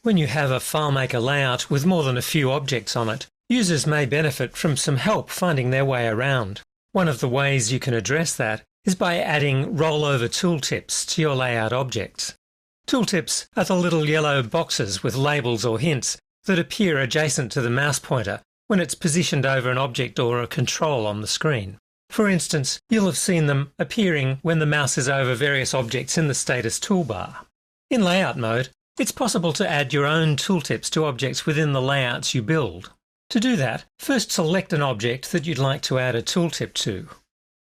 When you have a FileMaker layout with more than a few objects on it, users may benefit from some help finding their way around. One of the ways you can address that is by adding rollover tooltips to your layout objects. Tooltips are the little yellow boxes with labels or hints that appear adjacent to the mouse pointer when it's positioned over an object or a control on the screen. For instance, you'll have seen them appearing when the mouse is over various objects in the status toolbar. In layout mode, it's possible to add your own tooltips to objects within the layouts you build. To do that, first select an object that you'd like to add a tooltip to.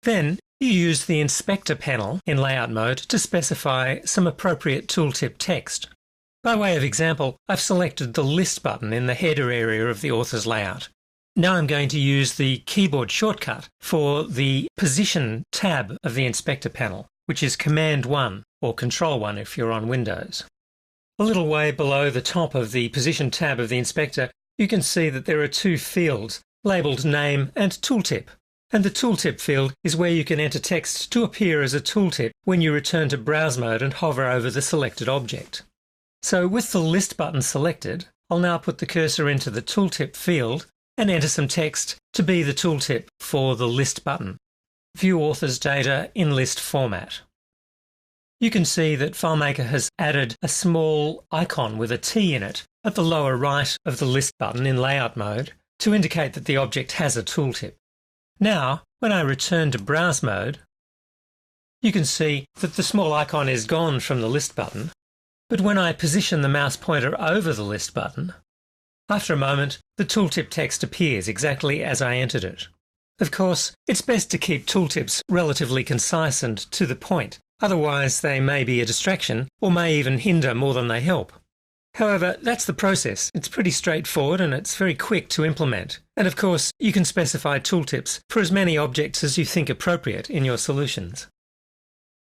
Then, you use the Inspector panel in layout mode to specify some appropriate tooltip text. By way of example, I've selected the List button in the header area of the author's layout. Now I'm going to use the keyboard shortcut for the Position tab of the Inspector panel, which is Command 1 or Control 1 if you're on Windows. A little way below the top of the Position tab of the Inspector, you can see that there are two fields labelled Name and Tooltip. And the Tooltip field is where you can enter text to appear as a tooltip when you return to Browse mode and hover over the selected object. So with the List button selected, I'll now put the cursor into the Tooltip field and enter some text to be the tooltip for the List button. View author's data in list format. You can see that FileMaker has added a small icon with a T in it at the lower right of the List button in layout mode to indicate that the object has a tooltip. Now, when I return to Browse mode, you can see that the small icon is gone from the List button, but when I position the mouse pointer over the List button, after a moment the tooltip text appears exactly as I entered it. Of course, it's best to keep tooltips relatively concise and to the point, otherwise they may be a distraction or may even hinder more than they help. However, that's the process. It's pretty straightforward and it's very quick to implement. And of course, you can specify tooltips for as many objects as you think appropriate in your solutions.